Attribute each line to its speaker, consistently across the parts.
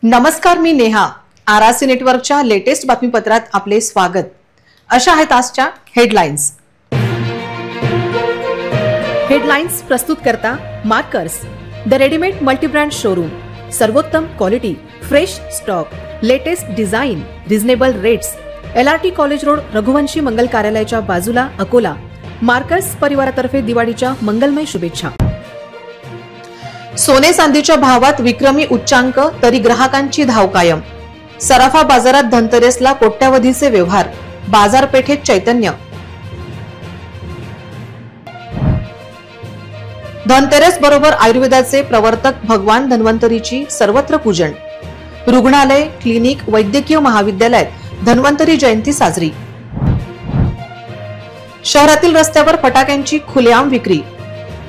Speaker 1: नमस्कार, मी नेहा. आरआरसी नेटवर्कच्या लेटेस्ट बातमीपत्रात आपले स्वागत. अशा आहेत आजच्या हेडलाईन्स. हेडलाईन्स प्रस्तुत करता Markers, the readymade multibrand showroom. सर्वोत्तम quality, fresh stock, latest design, reasonable rates. LRT college road, Raghuvanshi Mangal कार्यालयाच्या बाजूला, अकोला. मार्कर्स परिवारातर्फे दिवाळीच्या मंगलमय शुभेच्छा. सोने चांदीच्या भावात विक्रमी उच्चांक, तरी ग्राहकांची धाव कायम. सराफा बाजारात धनतेरसला कोट्यावधीचे व्यवहार, बाजारपेठेत चैतन्य. धनतेरस बरोबर आयुर्वेदाचे प्रवर्तक भगवान धन्वंतरीची सर्वत्र पूजन. रुग्णालय, क्लिनिक, वैद्यकीय महाविद्यालयात धन्वंतरी जयंती साजरी. शहरातील रस्त्यावर फटाक्यांची खुलेआम विक्री.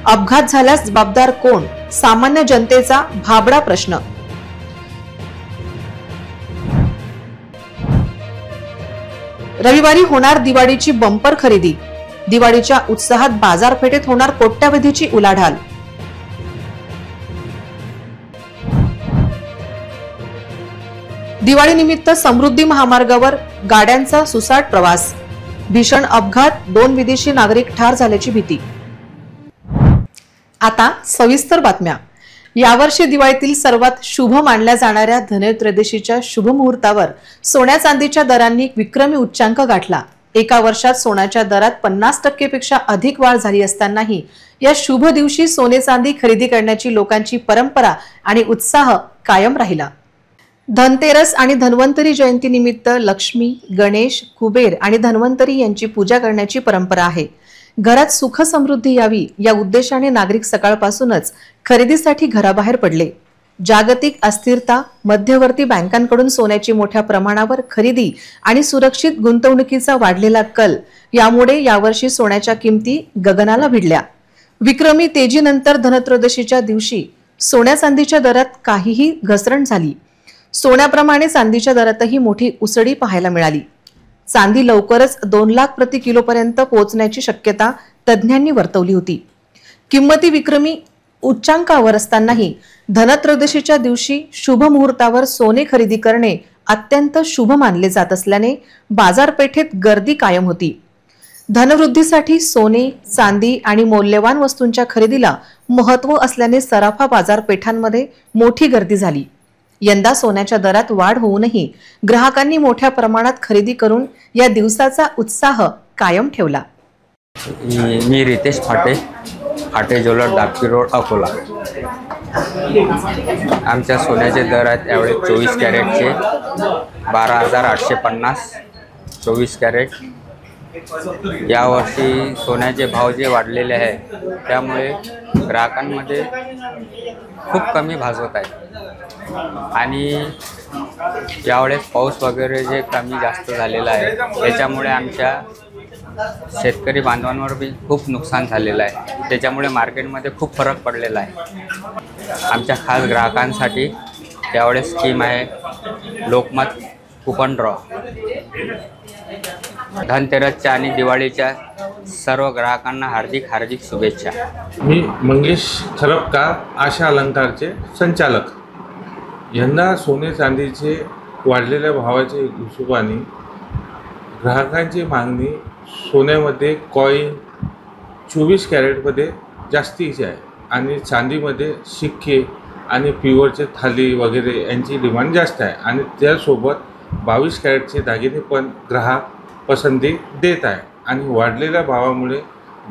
Speaker 1: अपघात झाल्यास जबाबदार कोण? सामान्य जनतेचा भाबडा प्रश्न. रविवारी होणार दिवाळीची बंपर खरेदी. दिवाळीच्या उत्साहात बाजारपेठेत होणार कोट्यावधीची उलाढाल. दिवाळीनिमित्त समृद्धी महामार्गावर गाड्यांचा सुसाट प्रवास. भीषण अपघात, 2 विदेशी नागरिक ठार झाल्याची भीती. आता सविस्तर बातम्या. यावर्षी दिवाळीतील सर्वात शुभ मानल्या जाणाऱ्या धनत्रयोदशीच्या शुभ मुहूर्तावर सोन्या चांदीच्या दरांनी विक्रमी उच्चांक गाठला. एका वर्षात सोन्याच्या दरात 50% पेक्षा अधिक वाढ झाली असतानाही या शुभ दिवशी सोने चांदी खरेदी करण्याची लोकांची परंपरा आणि उत्साह कायम राहिला. धनतेरस आणि धन्वंतरी जयंती निमित्त लक्ष्मी, गणेश, कुबेर आणि धन्वंतरी यांची पूजा करण्याची परंपरा आहे. घरात सुख समृद्धी यावी या उद्देशाने नागरिक सकाळपासूनच खरेदीसाठी घराबाहेर पडले. जागतिक अस्थिरता, मध्यवर्ती बँकांकडून सोन्याची मोठ्या प्रमाणावर खरेदी आणि सुरक्षित गुंतवणुकीचा वाढलेला कल यामुळे यावर्षी सोन्याच्या किमती गगनाला भिडल्या. विक्रमी तेजीनंतर धनत्रयोदशीच्या दिवशी सोन्या चांदीच्या दरात काहीही घसरण झाली. सोन्याप्रमाणे चांदीच्या दरातही मोठी उसळी पाहायला मिळाली. चांदी लवकरच 2 लाख प्रति किलो पर्यंत पोहोचण्याची शक्यता तज्ज्ञांनी वर्तवली होती. किंमती विक्रमी उच्चांकावर असतानाही धनत्रयोदशीच्या दिवशी शुभ मुहूर्तावर सोने खरेदी करणे अत्यंत शुभ मानले जात असल्याने बाजारपेठेत गर्दी कायम होती. धनवृद्धीसाठी सोने, चांदी आणि मौल्यवान वस्तूंच्या खरेदीला महत्त्व असल्याने सराफा बाजारपेठांमध्ये मोठी गर्दी झाली. यंदा सोन्याच्या दरात वाढ होऊनही ग्राहकांनी मोठ्या प्रमाणात खरेदी करून या दिवसाचा उत्साह कायम ठेवला.
Speaker 2: मी रितेश फाटे, फाटे ज्वेलर, डाबकी रोड, अकोला. आमच्या सोन्याचे दर आहेत यावेळी 24 कॅरेटचे 12,850. 24 कॅरेट. यावर्षी सोन्याचे भाव जे वाढलेले आहे त्यामुळे ग्राहकांमध्ये खूप कमी भासवत आहे. आणि यावेळेस पाऊस वगैरे जे कमी जास्त झालेला आहे त्याच्यामुळे आमच्या शेतकरी बांधवांवर बी खूप नुकसान झालेलं आहे. त्याच्यामुळे मार्केटमध्ये खूप फरक पडलेला आहे. आमच्या खास ग्राहकांसाठी यावेळेस स्कीम आहे लोकमत कुपन ड्रॉ. धनतेरसच्या आणि दिवाळीच्या सर्व ग्राहकांना हार्दिक हार्दिक शुभेच्छा.
Speaker 3: मी मंगेश खरपकार, आशा अलंकारचे संचालक. यंदा सोने चांदीचे वाढलेल्या भावाच्या हिशोबाने ग्राहकांची मागणी सोन्यामध्ये कॉईन 24 कॅरेटमध्ये जास्तीची आहे आणि चांदीमध्ये शिक्के आणि प्युअरचे थाली वगैरे यांची डिमांड जास्त आहे. आणि त्यासोबत 22 कॅरेटचे दागिने पण ग्राहक पसंती देत आहे. आणि वाढलेल्या भावामुळे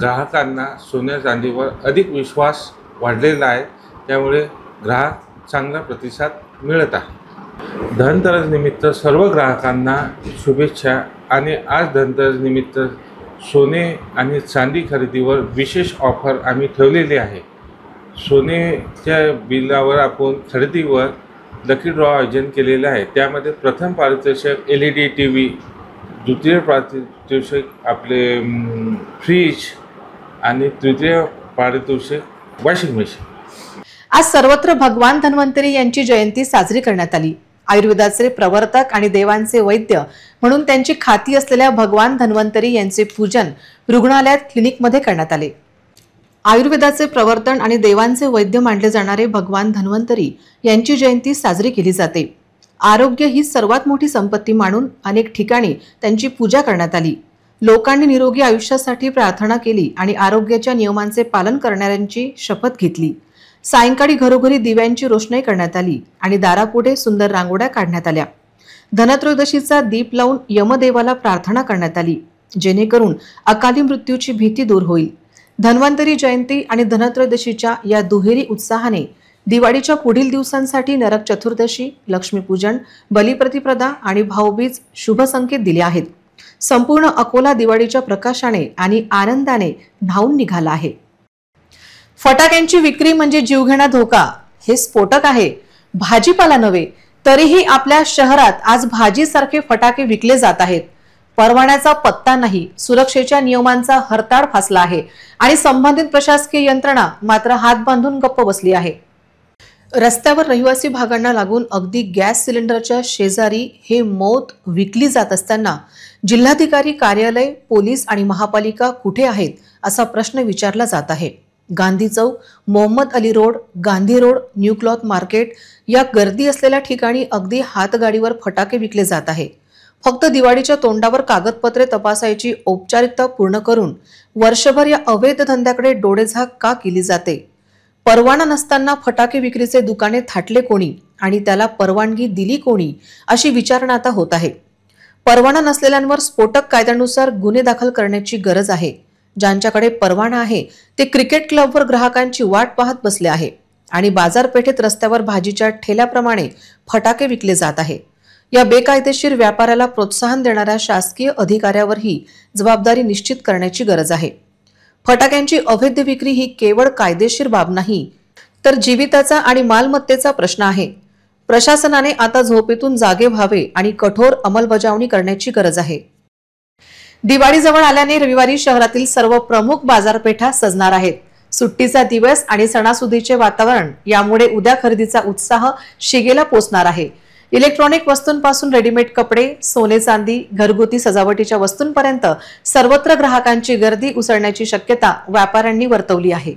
Speaker 3: ग्राहकांना सोन्या चांदीवर अधिक विश्वास वाढलेला आहे. त्यामुळे ग्राहक चांगला प्रतिसाद मिळत आहे. धनतेरस निमित्त सर्व ग्राहकांना शुभेच्छा. आणि आज धनतेरस निमित्त सोने आणि चांदी खरेदीवर विशेष ऑफर आम्ही ठेवलेली आहे. सोन्याच्या बिलावर आपण खरेदीवर लकी ड्रॉ आयोजन केलेलं आहे. त्यामध्ये प्रथम पारितोषिक LED TV, द्वितीय पारितोषिक आपले फ्रीज आणि तृतीय पारितोषिक वॉशिंग मशीन.
Speaker 1: आज सर्वत्र भगवान धन्वंतरी यांची जयंती साजरी करण्यात आली. आयुर्वेदाचे प्रवर्तक आणि देवांचे वैद्य म्हणून त्यांची ख्याती असलेल्या भगवान धन्वंतरी यांचे पूजन रुग्णालयात, क्लिनिकमध्ये करण्यात आले. आयुर्वेदाचे प्रवर्तन आणि देवांचे वैद्य मानले जाणारे भगवान धन्वंतरी यांची जयंती साजरी केली जाते। आरोग्य ही सर्वात मोठी संपत्ती मानून अनेक ठिकाणी त्यांची पूजा करण्यात आली। लोकांनी निरोगी आयुष्यासाठी प्रार्थना केली आणि आरोग्याच्या नियमांचे पालन करणाऱ्यांची शपथ घेतली। सायंकाळी घरोघरी दिव्यांची रोषणाई करण्यात आली आणि दारापुढे सुंदर रांगोळ्या काढण्यात आल्या। धनत्रयोदशीचा दीप लावून यमदेवाला प्रार्थना करण्यात आली, जेणेकरून अकाली मृत्यूची भीती दूर होईल। धन्वंतरी जयंती आणि धनत्रयोदशीच्या या दुहेरी उत्साहाने दिवाळीच्या पुढील दिवसांसाठी नरक चतुर्दशी, लक्ष्मीपूजन, बलिप्रतिपदा आणि भाऊबीज शुभ संकेत दिले आहेत। संपूर्ण अकोला दिवाळीच्या प्रकाशाने आणि आनंदाने न्हाऊन निघाला आहे। फटाक्यांची विक्री म्हणजे जीवघेणा धोका, हे स्फोटक आहे, भाजीपाला नव्हे। तरीही आपल्या शहरात आज भाजीसारखे फटाके विकले जात आहेत। परवान्याचा पत्ता नाही, सुरक्षेच्या नियमांचा हरताळ फासला आहे आणि संबंधित प्रशासकीय यंत्रणा मात्र हात बांधून गप्प बसली आहे। रस्त्यावर रहिवासी भागांना लागून अगदी गॅस सिलेंडरच्या शेजारी हे मौत विकली जात असताना जिल्हाधिकारी कार्यालय, पोलीस आणि महापालिका कुठे आहेत असा प्रश्न विचारला जात आहे। Gandhi Chowk, Mohammed Ali road, Gandhi road, new cloth market या गर्दी असलेल्या ठिकाणी अगदी हातगाडीवर फटाके विकले जात आहे। फक्त दिवाळीच्या तोंडावर कागदपत्रे तपासायची औपचारिकता पूर्ण करून वर्षभर या अवैध धंद्याकडे डोळेझाक का केली जाते? परवाना नसताना फटाके विक्रीचे दुकाने थाटले कोणी आणि त्याला परवानगी दिली कोणी, अशी विचारणा आता होत आहे। परवाना नसलेल्यांवर स्फोटक कायद्यानुसार गुन्हे दाखल करण्याची गरज आहे। ज्यांच्याकडे परवाना आहे ते क्रिकेट क्लबवर ग्राहकांची वाट पाहत बसले आहे आणि बाजारपेठेत रस्त्यावर भाजीच्या ठेल्याप्रमाणे फटाके विकले जात आहे। या बेकायदेशीर व्यापाराला प्रोत्साहन देणाऱ्या शासकीय अधिकाऱ्यावरही जबाबदारी निश्चित करण्याची गरज आहे। फटाक्यांची अवैध विक्री ही केवळ कायदेशीर बाब नाही, तर जीविताचा आणि मालमत्तेचा प्रश्न आहे। प्रशासनाने आता झोपेतून जागे व्हावे आणि कठोर अंमलबजावणी करण्याची गरज आहे। दिवाळी जवळ आल्याने रविवारी शहरातील सर्व प्रमुख बाजारपेठा सजणार आहेत। सुट्टीचा दिवस आणि सणासुदीचे वातावरण यामुळे उद्या खरेदीचा उत्साह शिगेला पोचणार आहे। इलेक्ट्रॉनिक वस्तूंपासून रेडीमेड कपडे, सोने चांदी, घरगुती सजावटीच्या वस्तूंपर्यंत सर्वत्र ग्राहकांची गर्दी उसळण्याची शक्यता व्यापाऱ्यांनी वर्तवली आहे।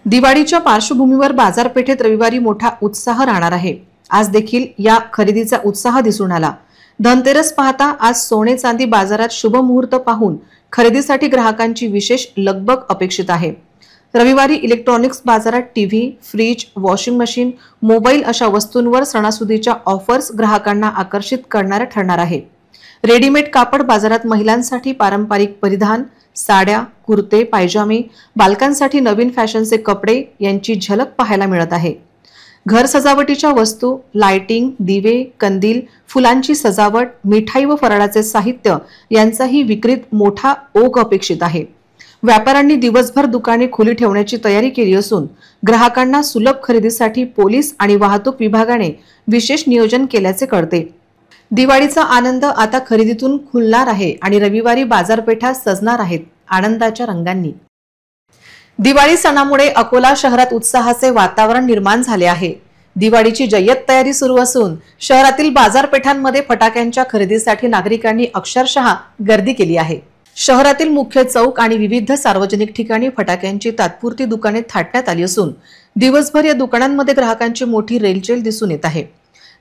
Speaker 1: दिवाळीच्या पार्श्वभूमीवर बाजारपेठेत रविवारी मोठा उत्साह राहणार आहे। आज देखील या खरेदीचा उत्साह दिसून आला। धनतेरस पाहता आज सोने चांदी बाजारात शुभ मुहूर्त पाहून खरेदीसाठी ग्राहकांची विशेष लगबग अपेक्षित आहे। रविवारी इलेक्ट्रॉनिक्स बाजारात TV, fridge, washing machine, mobile अशा वस्तूंवर सणासुदीच्या ऑफर्स ग्राहकांना आकर्षित करणाऱ्या ठरणार आहे। रेडीमेड कापड बाजारात महिलांसाठी पारंपरिक परिधान, साड्या, कुर्ते, पायजामे, बालकांसाठी नवीन फॅशनचे कपडे यांची झलक पाहायला मिळत आहे। घर सजावटीच्या वस्तू, लाइटिंग, दिवे, कंदील, फुलांची सजावट, मिठाई व फराळाचे साहित्य यांचाही विक्रीत मोठा ओघ अपेक्षित आहे। व्यापाऱ्यांनी दिवसभर दुकाने खुली ठेवण्याची तयारी केली असून ग्राहकांना सुलभ खरेदीसाठी पोलीस आणि वाहतूक विभागाने विशेष नियोजन केल्याचे कळते। दिवाळीचा आनंद आता खरेदीतून खुलणार आहे आणि रविवारी बाजारपेठा सजणार आहेत आनंदाच्या रंगांनी। दिवाळी सणामुळे अकोला शहरात उत्साहाचे वातावरण निर्माण झाले आहे। दिवाळीची जय्यत तयारी सुरू असून शहरातील बाजारपेठांमध्ये फटाक्यांच्या खरेदीसाठी नागरिकांनी अक्षरशः गर्दी केली आहे। शहरातील मुख्य चौक आणि विविध सार्वजनिक ठिकाणी फटाक्यांची तात्पुरती दुकाने थाटण्यात आली असून दिवसभर या दुकानांमध्ये ग्राहकांची मोठी रेलचेल दिसून येत आहे।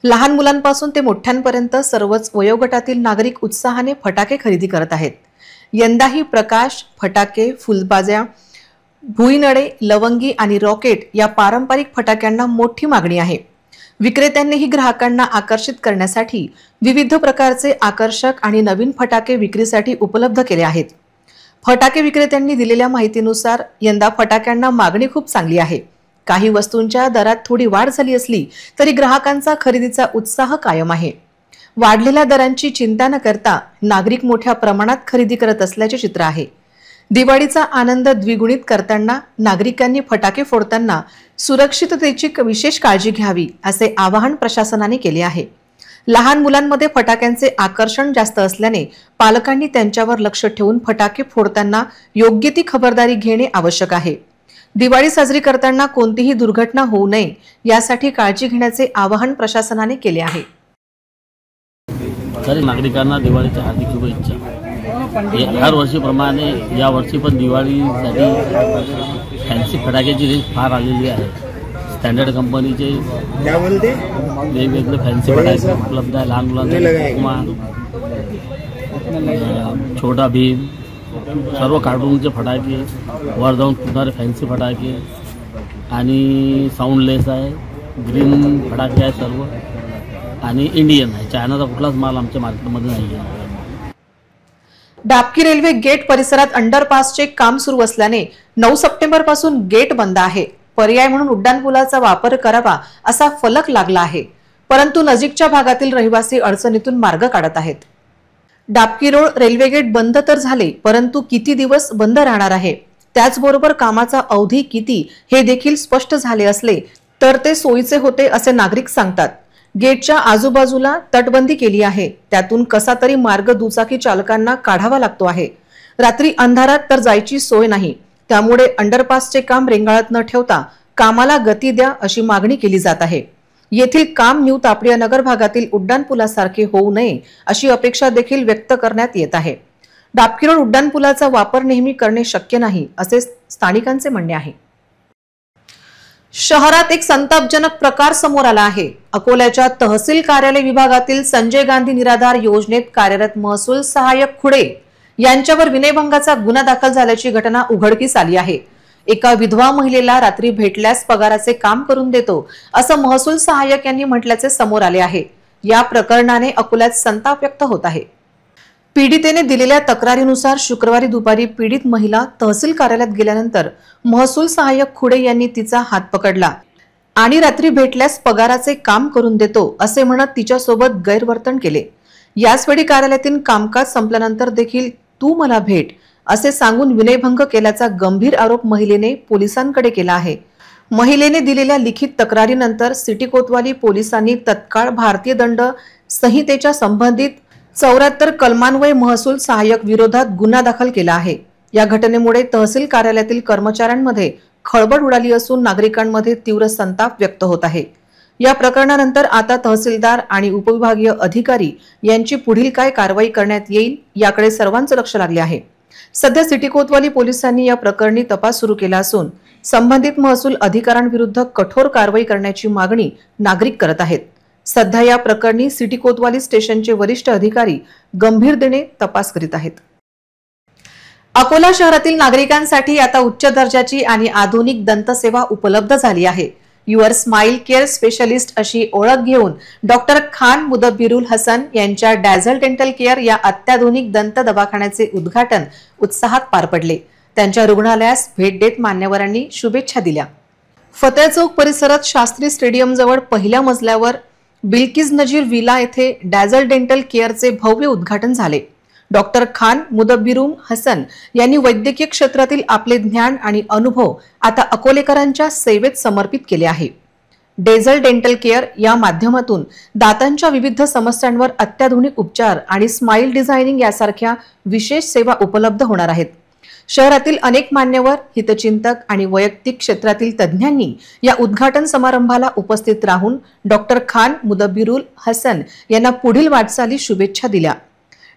Speaker 1: लहान मुलांपासून ते मोठ्यांपर्यंत सर्वच वयोगटातील नागरिक उत्साहाने फटाके खरेदी करत आहेत। यंदाही प्रकाश, फटाके, फुलबाज्या, भुईनळे, लवंगी आणि रॉकेट या पारंपरिक फटाक्यांना मोठी मागणी आहे। विक्रेत्यांनीही ग्राहकांना आकर्षित करण्यासाठी विविध प्रकारचे आकर्षक आणि नवीन फटाके विक्रीसाठी उपलब्ध केले आहेत। फटाके विक्रेत्यांनी दिलेल्या माहितीनुसार यंदा फटाक्यांना मागणी खूप चांगली आहे। काही वस्तूंच्या दरात थोडी वाढ झाली असली तरी ग्राहकांचा खरेदीचा उत्साह कायम आहे। वाढलेल्या दरांची चिंता न करता नागरिक मोठ्या प्रमाणात खरेदी करत असल्याचे चित्र आहे। दिवाळीचा आनंद द्विगुणित करताना नागरिकांनी फटाके फोडताना सुरक्षिततेची विशेष काळजी घ्यावी असे आवाहन प्रशासनाने केले आहे। लहान मुलांमध्ये फटाक्यांचे आकर्षण जास्त असल्याने पालकांनी त्यांच्यावर लक्ष ठेवून फटाके फोडताना योग्य ती खबरदारी घेणे आवश्यक आहे। दिवाळी साजरी करताना कोणतीही दुर्घटना होऊ नये यासाठी काळजी घेण्याचे आवाहन प्रशासनाने केले आहे।
Speaker 4: नागरिकांना दिवाळीच्या हार्दिक शुभेच्छा। हर वर्षीप्रमाणे या वर्षी पण दिवाळीसाठी फॅन्सी फटाक्याची रेंज फार आलेली आहे. स्टँडर्ड कंपनीचे वेगवेगळे फॅन्सी फटाके उपलब्ध आहे. लहान मुलांसाठी छोटा भीम, सर्व कार्टूनचे फटाके, वर जाऊन फुटणारे फॅन्सी फटाके आणि साऊंडलेस आहे. ग्रीन फटाके आहे सर्व आणि इंडियन आहे. चायनाचा कुठलाच माल आमच्या मार्केटमध्ये नाही आहे.
Speaker 1: डाबकी रेल्वे गेट परिसरात अंडरपासचे काम सुरू असल्याने 9 सप्टेंबर पासून गेट बंद आहे. पर्याय म्हणून उड्डाणपुलाचा वापर करावा असा फलक लागला आहे, परंतु नजीकच्या भागातील रहिवासी अडचणीतून मार्ग काढत आहेत. डाबकी रोड रेल्वे गेट बंद तर झाले, परंतु किती दिवस बंद राहणार आहे, त्याचबरोबर कामाचा अवधी किती हे देखील स्पष्ट झाले असले तर ते सोयीचे होते असे नागरिक सांगतात. गेटच्या आजूबाजूला तटबंदी केली आहे, त्यातून कसा तरी मार्ग दुचाकी चालकांना काढावा लागतो आहे. रात्री अंधारात तर जायची सोय नाही, त्यामुळे अंडरपासचे काम रेंगाळत न ठेवता कामाला गती द्या अशी मागणी केली जात आहे. येथील काम न्यू तापडिया नगर भागातील उड्डाणपुलासारखे होऊ नये अशी अपेक्षा देखील व्यक्त करण्यात येत आहे. डाबकी रोड उड्डाणपुलाचा वापर नेहमी करणे शक्य नाही असे स्थानिकांचे म्हणणे आहे. शहरात एक संतापजनक प्रकार समोर आला आहे. अकोल्याच्या तहसील कार्यालय विभागातील संजय गांधी निराधार योजनेत कार्यरत महसूल सहाय्यक खुडे यांच्यावर विनयभंगाचा गुन्हा दाखल झाल्याची घटना उघडकीस आली आहे. एका विधवा महिलेला रात्री भेटल्यास पगाराचे काम करून देतो असं महसूल सहाय्यक यांनी म्हटल्याचे समोर आले आहे. या प्रकरणाने अकोल्यात संताप व्यक्त होत आहे. पीडितेने दिलेल्या तक्रारीनुसार शुक्रवारी दुपारी पीडित महिला तहसील कार्यालयात गेल्यानंतर महसूल सहाय्यक खुडे यांनी तिचा हात पकडला आणि रात्री भेटल्यास पगाराचे काम करून देतो असे म्हणत तिच्यासोबत गैरवर्तन केले. याचवेळी कार्यालयातील कामकाज संपल्यानंतर देखील तू मला भेट असे सांगून विनयभंग केल्याचा गंभीर आरोप महिलेने पोलिसांकडे केला आहे. महिलेने दिलेल्या लिखित तक्रारीनंतर सिटी कोतवाली पोलिसांनी तत्काळ भारतीय दंड संहितेच्या संबंधित 74 कलमान्वये महसूल सहाय्यक विरोधात गुन्हा दाखल केला आहे. या घटनेमुळे तहसील कार्यालयातील कर्मचाऱ्यांमध्ये खळबळ उडाली असून नागरिकांमध्ये तीव्र संताप व्यक्त होत आहे. या प्रकरणानंतर आता तहसीलदार आणि उपविभागीय अधिकारी यांची पुढील काय कारवाई करण्यात येईल याकडे सर्वांचे लक्ष लागले आहे. सध्या सिटी कोतवाली पोलिसांनी या प्रकरणी तपास सुरू केला असून संबंधित महसूल अधिकाऱ्यांविरुद्ध कठोर कारवाई करण्याची मागणी नागरिक करत आहेत. सध्या या प्रकरणी सिटी कोतवाली स्टेशनचे वरिष्ठ अधिकारी गंभीरतेने तपास करीत आहेत. अकोला शहरातील नागरिकांसाठी आता उच्च दर्जाची आणि आधुनिक दंतसेवा उपलब्ध झाली आहे. युअर स्माइल केअर स्पेशलिस्ट अशी ओळख घेऊन डॉक्टर खान मुदब्बिरुल हसन यांच्या डॅझल डेंटल केअर या अत्याधुनिक दंत दवाखान्याचे उद्घाटन उत्साहात पार पडले. त्यांच्या रुग्णालयास भेट देत मान्यवरांनी शुभेच्छा दिल्या. फतेह चौक परिसरात शास्त्री स्टेडियम जवळ पहिल्या मजल्यावर बिल्किस नजीर विला येथे डॅझल डेंटल केअरचे भव्य उद्घाटन झाले. डॉक्टर खान मुदब्बिरुल हसन यांनी वैद्यकीय क्षेत्रातील आपले ज्ञान आणि अनुभव आता अकोलेकरांच्या सेवेत समर्पित केले आहे. डेझल डेंटल केअर या माध्यमातून दातांच्या विविध समस्यांवर अत्याधुनिक उपचार आणि स्माइल डिझायनिंग यासारख्या विशेष सेवा उपलब्ध होणार आहेत. शहरातील अनेक मान्यवर, हितचिंतक आणि वैयक्तिक क्षेत्रातील तज्ज्ञांनी या उद्घाटन समारंभाला उपस्थित राहून डॉक्टर खान मुदब्बिरुल हसन यांना पुढील वाटचाली शुभेच्छा दिल्या.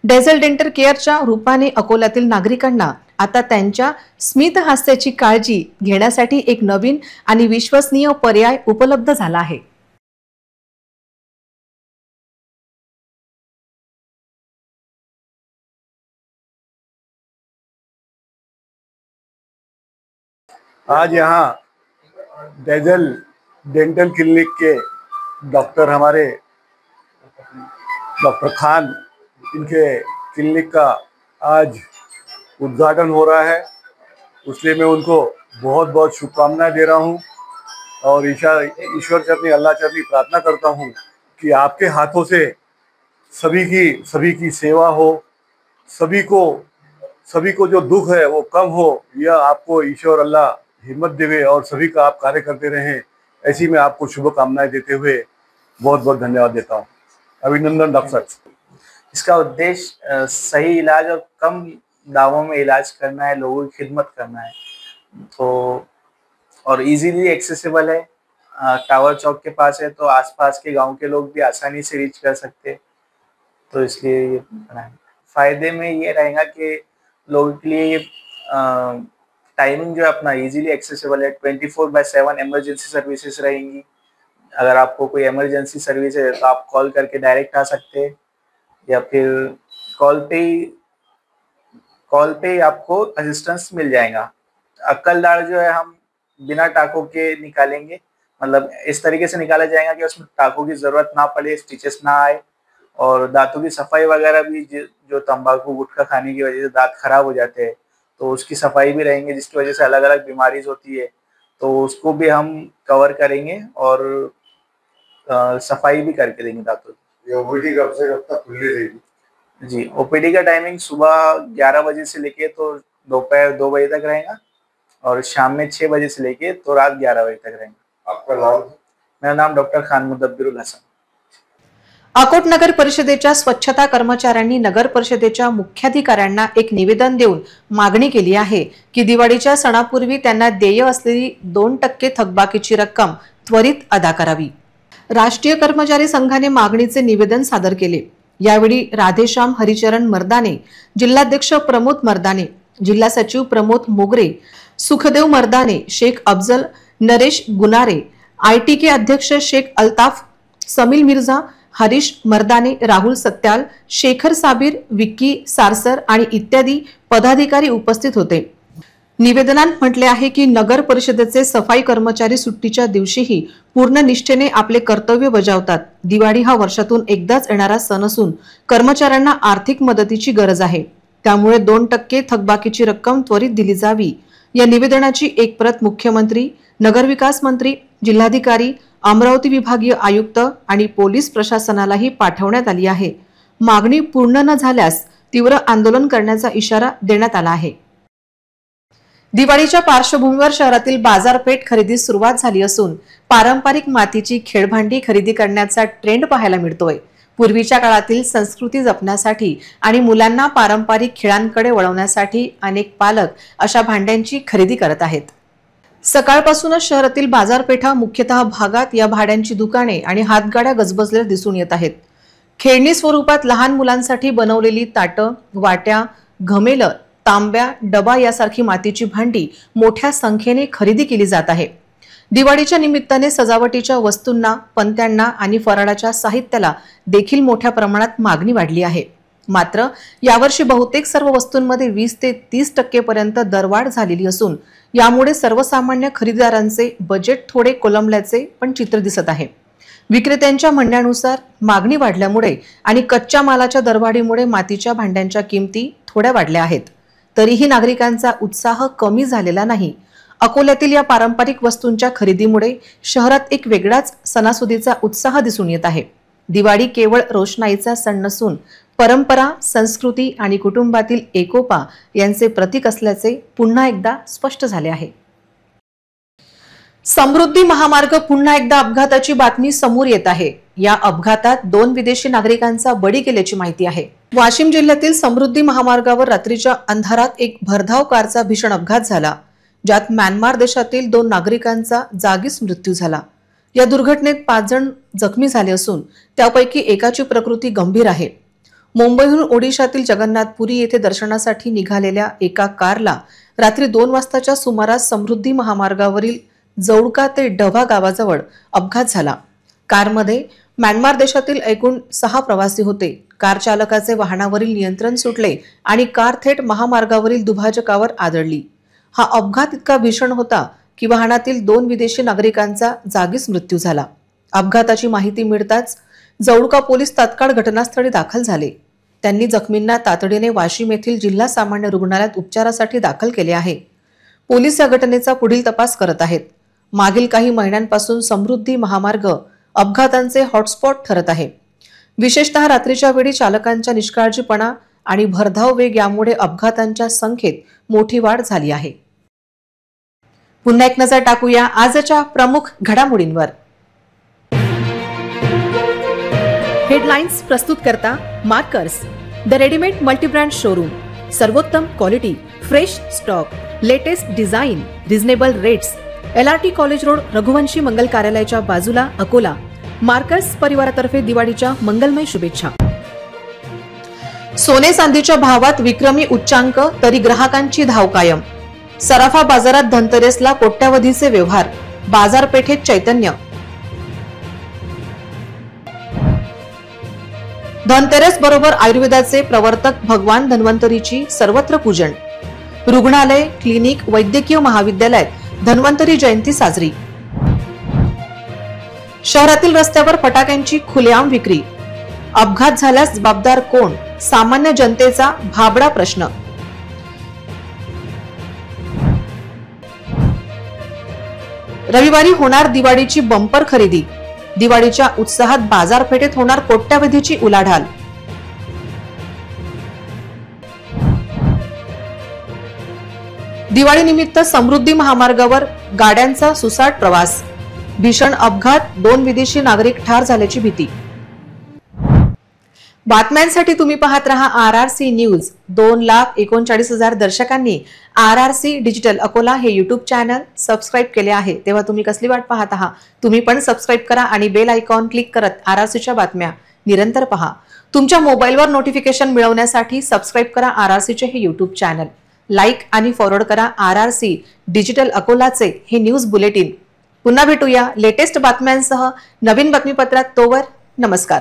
Speaker 1: डेझल डेंटल केअरच्या रूपाने अकोल्यातील नागरिकांना आता त्यांच्या स्मित हास्याची काळजी घेण्यासाठी एक नवीन आणि विश्वसनीय पर्याय उपलब्ध झाला आहे.
Speaker 5: आज यहाँ डेज़ल डेंटल क्लिनिक के डॉक्टर हमारे डॉक्टर खान, इनके क्लिनिक का आज उद्घाटन हो रहा है, इसलिए मैं उनको बहुत बहुत शुभकामनाएं दे रहा हूं और ईश्वर चरनी अल्लाह चरनी प्रार्थना करता हूं कि आपके हाथों से सभी की सेवा हो, सभी को जो दुख है वो कम हो, यह आपको ईश्वर अल्लाह हिम्मत देवे और सभी का आप कार्य करते रहें, ऐसी मैं आपको शुभकामनाएं देते हुए बहुत बहुत धन्यवाद देता हूँ. अभिनंदन डॉक्टर.
Speaker 6: इसका उद्देश्य सही इलाज और कम दावों में इलाज करना है, लोगों की खिदमत करना है, तो और इजीली एक्सेसिबल है. टावर चौक के पास है तो आसपास के गांव के लोग भी आसानी से रीच कर सकते, तो इसलिए ये बनाया. फायदे में ये रहेगा कि लोगों के लिए टाइमिंग जो है अपना इजीली एक्सेसिबल है। 24/7 इमरजेंसी सर्विसेज रहेंगी। अगर आपको कोई इमरजेंसी सर्विस है तो आप कॉल करके डायरेक्ट आ सकते हैं, या फिर कॉल पे ही आपको असिस्टेंस मिल जाएगा। अक्कल दाढ़ जो है हम बिना टाकों के निकालेंगे, मतलब इस तरीके से निकाला जाएगा कि उसमें टाकों की जरूरत ना पड़े, स्टिचेस ना आए। और दांतों की सफाई वगैरह भी, जो तंबाकू गुटखा खाने की वजह से दांत खराब हो जाते हैं तो उसकी सफाई भी रहेंगे, जिसकी वजह से अलग अलग बीमारीज होती है, तो उसको भी हम कवर करेंगे और सफाई भी करके देंगे दांतों की।
Speaker 5: ओपीडी कब से कब तक खुली रहेगी?
Speaker 6: जी, ओपीडी का टाइमिंग सुबह 11 बजे से लेके तो दोपहर 2 बजे तक रहेगा, और शाम में 6 बजे से लेके तो रात 11 बजे तक रहेगा।
Speaker 5: आपका नाम?
Speaker 6: मेरा नाम डॉक्टर खान मुदब्बिरुल हसन।
Speaker 1: अकोट नगर परिषदेच्या स्वच्छता कर्मचाऱ्यांनी नगर परिषदेच्या मुख्याधिकाऱ्यांना एक निवेदन देऊन मागणी केली आहे की दिवाळीच्या सणापूर्वी त्यांना देय असलेली 2% थकबाकीची रक्कम त्वरित अदा करावी। राष्ट्रीय कर्मचारी संघाने मागणीचे निवेदन सादर केले। यावेळी राधेश्याम हरिचरण मर्दाने, जिल्हाध्यक्ष प्रमोद मर्दाने, जिल्हा सचिव प्रमोद मोगरे, सुखदेव मर्दाने, शेख अफजल, नरेश गुनारे, आयटीके अध्यक्ष शेख अल्ताफ, समील मिर्झा, हरीश मर्दाने, राहुल सत्याल, शेखर साबीर, विक्की सारसर आणि इत्यादी पदाधिकारी उपस्थित होते। निवेदनात म्हटले आहे की नगर परिषदेचे सफाई कर्मचारी सुट्टीच्या दिवशीही पूर्ण निष्ठेने आपले कर्तव्य बजावतात। दिवाळी हा वर्षातून एकदाच येणारा सण असून कर्मचाऱ्यांना आर्थिक मदतीची गरज आहे, त्यामुळे 2% थकबाकीची रक्कम त्वरित दिली जावी। या निवेदनाची एक प्रत मुख्यमंत्री, नगरविकास मंत्री, जिल्हाधिकारी, अमरावती विभागीय आयुक्त आणि पोलीस प्रशासनालाही पाठवण्यात आली आहे। मागणी पूर्ण न झाल्यास तीव्र आंदोलन करण्याचा इशारा देण्यात आला आहे। दिवाळीच्या पार्श्वभूमीवर शहरातील बाजारपेठ खरेदीस सुरुवात झाली असून पारंपरिक मातीची खेळभांडी खरेदी करण्याचा ट्रेंड पाहायला मिळतोय। पूर्वीच्या काळातील संस्कृती जपण्यासाठी आणि मुलांना पारंपरिक खेळांकडे वळवण्यासाठी अनेक पालक अशा भांड्यांची खरेदी करत आहेत। सकाळपासूनच शहरातील बाजारपेठा, मुख्यतः भागात या भाड्यांची दुकाने आणि हातगाड्या गजबजलेल्या दिसून येत आहेत। खेळणी स्वरूपात लहान मुलांसाठी बनवलेली ताटं, वाट्या, घमेलं, तांब्या, डबा यासारखी मातीची भांडी मोठ्या संख्येने खरेदी केली जात आहे। दिवाळीच्या निमित्ताने सजावटीच्या वस्तूंना, पणत्यांना आणि फराळाच्या साहित्याला देखील मोठ्या प्रमाणात मागणी वाढली आहे। मात्र यावर्षी बहुतेक सर्व वस्तूंमध्ये 20 ते 30% पर्यंत दरवाढ झालेली असून यामुळे सर्वसामान्य खरेदीदारांचे बजेट थोडे कोलमल्याचे पण चित्र दिसत आहे। विक्रेत्यांच्या म्हणण्यानुसार मागणी वाढल्यामुळे आणि कच्च्या मालाच्या दरवाढीमुळे मातीच्या भांड्यांच्या किमती थोड्या वाढल्या आहेत। तरीही नागरिकांचा उत्साह कमी झालेला नाही। अकोल्यातील या पारंपरिक वस्तूंच्या खरेदीमुळे शहरात एक वेगळाच सणासुदीचा उत्साह दिसून येत आहे। दिवाळी केवळ रोषणाईचा सण नसून परंपरा, संस्कृती आणि कुटुंबातील एकोपा यांचे प्रतीक असल्याचे पुन्हा एकदा स्पष्ट झाले आहे। समृद्धी महामार्ग पुन्हा एकदा अपघाताची बातमी समोर येत आहे। या अपघातात 2 विदेशी नागरिकांचा बळी गेल्याची माहिती आहे। वाशिम जिल्ह्यातील समृद्धी महामार्गावर रात्रीच्या अंधारात एक भरधाव कारचा भीषण अपघात झाला, ज्यात म्यानमार देशातील 2 नागरिकांचा जागीच मृत्यू झाला। या दुर्घटनेत 5 जण जखमी झाले असून त्यापैकी एकाची प्रकृती गंभीर आहे। मुंबईहून ओडिशातील जगन्नाथपुरी येथे दर्शनासाठी निघालेल्या एका कारला रात्री 2 वाजताच्या सुमारास समृद्धी महामार्गावरील जौडका ते डभा गावाजवळ अपघात झाला। कारमध्ये म्यानमार देशातील एकूण 6 प्रवासी होते। कार चालकाचे वाहनावरील नियंत्रण सुटले आणि कार थेट महामार्गावरील दुभाजकावर आदळली। हा अपघात इतका भीषण होता की वाहनातील 2 विदेशी नागरिकांचा जागीच मृत्यू झाला। अपघाताची माहिती मिळताच जौडका पोलीस तात्काळ घटनास्थळी दाखल झाले। त्यांनी जखमींना तातडीने वाशिम येथील जिल्हा सामान्य रुग्णालयात उपचारासाठी दाखल केले आहे। पोलीस या घटनेचा पुढील तपास करत आहेत। मागील काही महिन्यांपासून समृद्धी महामार्ग अपघातांचे हॉटस्पॉट ठरत आहे। विशेषतः रात्रीच्या वेळी चालकांच्या निष्काळजीपणा आणि भरधाव वेग यामुळे अपघातांच्या संख्येत मोठी वाढ झाली आहे। पुन्हा एक नजर टाकूया आजच्या प्रमुख घडामोडींवर। हेडलाइन्स प्रस्तुत करता Markers, the readymade multibrand showroom, सर्वोत्तम quality, fresh stock, latest design, reasonable rates, LRT college road, Raghuvanshi Mangal कार्यालयाच्या बाजूला, अकोला। मार्कर्स परिवारातर्फे दिवाळीच्या मंगलमय शुभेच्छा। सोने चांदीच्या भावात विक्रमी उच्चांक, तरी ग्राहकांची धाव कायम. सराफा बाजारात धनतेरसला कोट्यावधीचे व्यवहार, बाजारपेठेत चैतन्य. धनतेरस बरोबर आयुर्वेदाचे प्रवर्तक भगवान धन्वंतरीची सर्वत्र पूजन. रुग्णालय, क्लिनिक, वैद्यकीय महाविद्यालयात धन्वंतरी जयंती साजरी. शहरातील रस्त्यावर फटाक्यांची खुलेआम विक्री. अपघात झाल्यास जबाबदार कोण? सामान्य जनतेचा भाबडा प्रश्न. रविवारी होणार दिवाळीची बंपर खरेदी. दिवाळीच्या उत्साहात बाजारपेठेत होणार कोट्यावधीची उलाढाल. दिवाळीनिमित्त समृद्धी महामार्गावर गाड्यांचा सुसाट प्रवास. भीषण अपघात, 2 विदेशी नागरिक ठार झाल्याची भीती. बातम्यांसाठी तुम्ही पाहत रहा RRC news. 2,39,000 दर्शकांनी RRC digital Akola हे युट्यूब चॅनल सबस्क्राईब केले आहे. तेव्हा तुम्ही कसली वाट पाहत आहात? तुम्ही पण सबस्क्राईब करा आणि बेल आयकॉन क्लिक करत RRCच्या बातम्या निरंतर पहा. तुमच्या मोबाईलवर नोटिफिकेशन मिळवण्यासाठी सबस्क्राईब करा RRCचे हे युट्यूब चॅनल. लाईक आणि फॉरवर्ड करा RRC डिजिटल अकोलाचे हे न्यूज बुलेटिन. पुन्हा भेटूया लेटेस्ट बातम्यांसह नवीन बातमीपत्रात. तोवर नमस्कार.